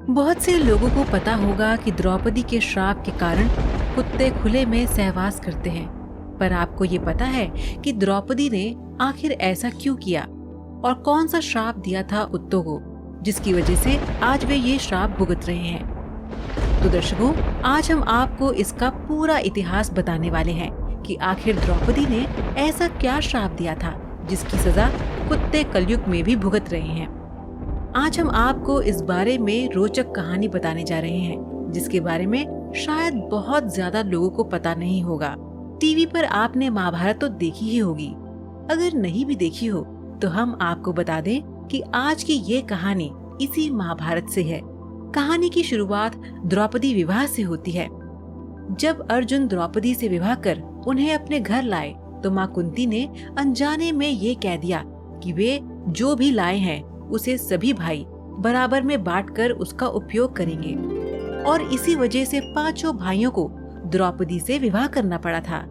बहुत से लोगों को पता होगा कि द्रौपदी के श्राप के कारण कुत्ते खुले में सहवास करते हैं, पर आपको ये पता है कि द्रौपदी ने आखिर ऐसा क्यों किया और कौन सा श्राप दिया था कुत्तों को, जिसकी वजह से आज वे ये श्राप भुगत रहे हैं। तो दर्शकों, आज हम आपको इसका पूरा इतिहास बताने वाले हैं कि आखिर द्रौपदी ने ऐसा क्या श्राप दिया था जिसकी सजा कुत्ते कलयुग में भी भुगत रहे हैं। आज हम आपको इस बारे में रोचक कहानी बताने जा रहे हैं, जिसके बारे में शायद बहुत ज्यादा लोगों को पता नहीं होगा। टीवी पर आपने महाभारत तो देखी ही होगी, अगर नहीं भी देखी हो तो हम आपको बता दें कि आज की ये कहानी इसी महाभारत से है। कहानी की शुरुआत द्रौपदी विवाह से होती है। जब अर्जुन द्रौपदी से विवाह कर उन्हें अपने घर लाए तो माँ कुंती ने अनजाने में ये कह दिया कि वे जो भी लाए हैं उसे सभी भाई बराबर में बांटकर उसका उपयोग करेंगे, और इसी वजह से पांचों भाइयों को द्रौपदी से विवाह करना पड़ा था।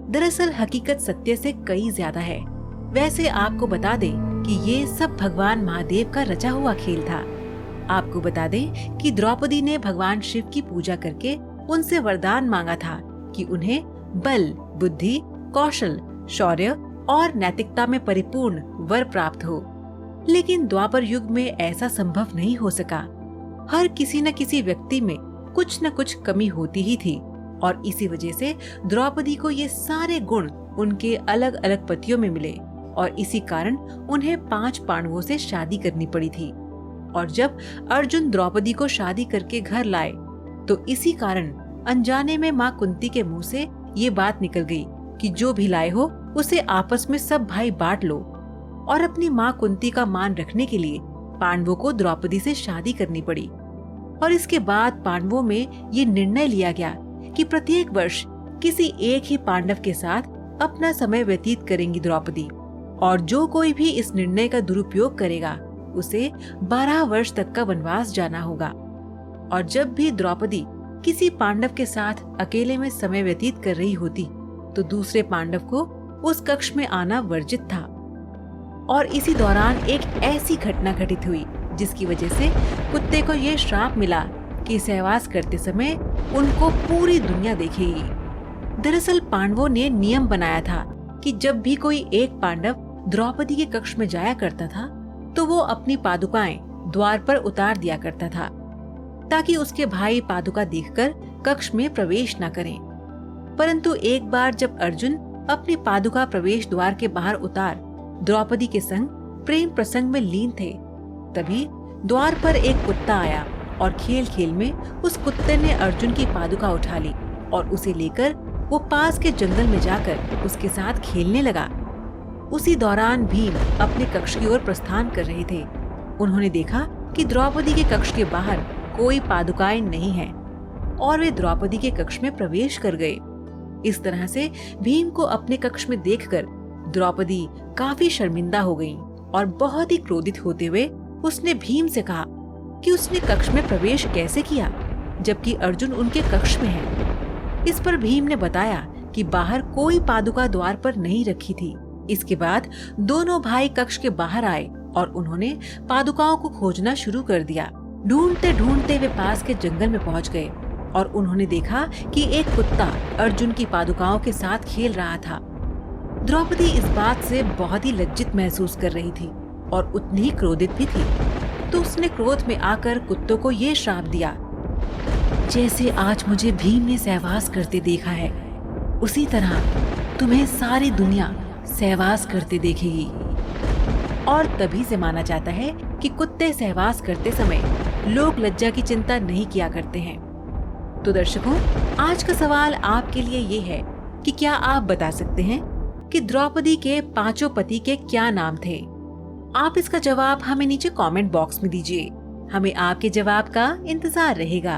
दरअसल हकीकत सत्य से कई ज्यादा है। वैसे आपको बता दें कि ये सब भगवान महादेव का रचा हुआ खेल था। आपको बता दें कि द्रौपदी ने भगवान शिव की पूजा करके उनसे वरदान मांगा था कि उन्हें बल, बुद्धि, कौशल, शौर्य और नैतिकता में परिपूर्ण वर प्राप्त हो। लेकिन द्वापर युग में ऐसा संभव नहीं हो सका। हर किसी न किसी व्यक्ति में कुछ न कुछ कमी होती ही थी, और इसी वजह से द्रौपदी को ये सारे गुण उनके अलग अलग पतियों में मिले, और इसी कारण उन्हें 5 पांडवों से शादी करनी पड़ी थी। और जब अर्जुन द्रौपदी को शादी करके घर लाए तो इसी कारण अनजाने में माँ कुंती के मुंह से ये बात निकल गई कि जो भी लाए हो उसे आपस में सब भाई बांट लो। और अपनी माँ कुंती का मान रखने के लिए पांडवों को द्रौपदी से शादी करनी पड़ी। और इसके बाद पांडवों में ये निर्णय लिया गया कि प्रत्येक वर्ष किसी एक ही पांडव के साथ अपना समय व्यतीत करेंगी द्रौपदी, और जो कोई भी इस निर्णय का दुरुपयोग करेगा उसे 12 वर्ष तक का वनवास जाना होगा। और जब भी द्रौपदी किसी पांडव के साथ अकेले में समय व्यतीत कर रही होती तो दूसरे पांडव को उस कक्ष में आना वर्जित था। और इसी दौरान एक ऐसी घटना घटित हुई जिसकी वजह से कुत्ते को ये श्राप मिला कि सहवास करते समय उनको पूरी दुनिया देखेगी। दरअसल पांडवों ने नियम बनाया था कि जब भी कोई एक पांडव द्रौपदी के कक्ष में जाया करता था तो वो अपनी पादुकाएं द्वार पर उतार दिया करता था, ताकि उसके भाई पादुका देखकर कक्ष में प्रवेश न करें। परंतु एक बार जब अर्जुन अपनी पादुका प्रवेश द्वार के बाहर उतार द्रौपदी के संग प्रेम प्रसंग में लीन थे, तभी द्वार पर एक कुत्ता आया और खेल खेल में उस कुत्ते ने अर्जुन की पादुका उठा ली और उसे लेकर वो पास के जंगल में जाकर उसके साथ खेलने लगा। उसी दौरान भीम अपने कक्ष की ओर प्रस्थान कर रहे थे। उन्होंने देखा कि द्रौपदी के कक्ष के बाहर कोई पादुकाएं नहीं है, और वे द्रौपदी के कक्ष में प्रवेश कर गए। इस तरह से भीम को अपने कक्ष में देखकर द्रौपदी काफी शर्मिंदा हो गई, और बहुत ही क्रोधित होते हुए उसने भीम से कहा कि उसने कक्ष में प्रवेश कैसे किया जबकि अर्जुन उनके कक्ष में है। इस पर भीम ने बताया कि बाहर कोई पादुका द्वार पर नहीं रखी थी। इसके बाद दोनों भाई कक्ष के बाहर आए और उन्होंने पादुकाओं को खोजना शुरू कर दिया। ढूंढते ढूंढते वे पास के जंगल में पहुंच गए और उन्होंने देखा कि एक कुत्ता अर्जुन की पादुकाओं के साथ खेल रहा था। द्रौपदी इस बात से बहुत ही लज्जित महसूस कर रही थी और उतनी ही क्रोधित भी थी, तो उसने क्रोध में आकर कुत्तों को ये श्राप दिया, जैसे आज मुझे भीम ने सहवास करते देखा है उसी तरह तुम्हें सारी दुनिया सहवास करते देखेगी। और तभी से माना जाता है कि कुत्ते सहवास करते समय लोग लज्जा की चिंता नहीं किया करते हैं। तो दर्शकों, आज का सवाल आपके लिए ये है कि क्या आप बता सकते हैं कि द्रौपदी के 5 पति के क्या नाम थे? आप इसका जवाब हमें नीचे कमेंट बॉक्स में दीजिए। हमें आपके जवाब का इंतजार रहेगा।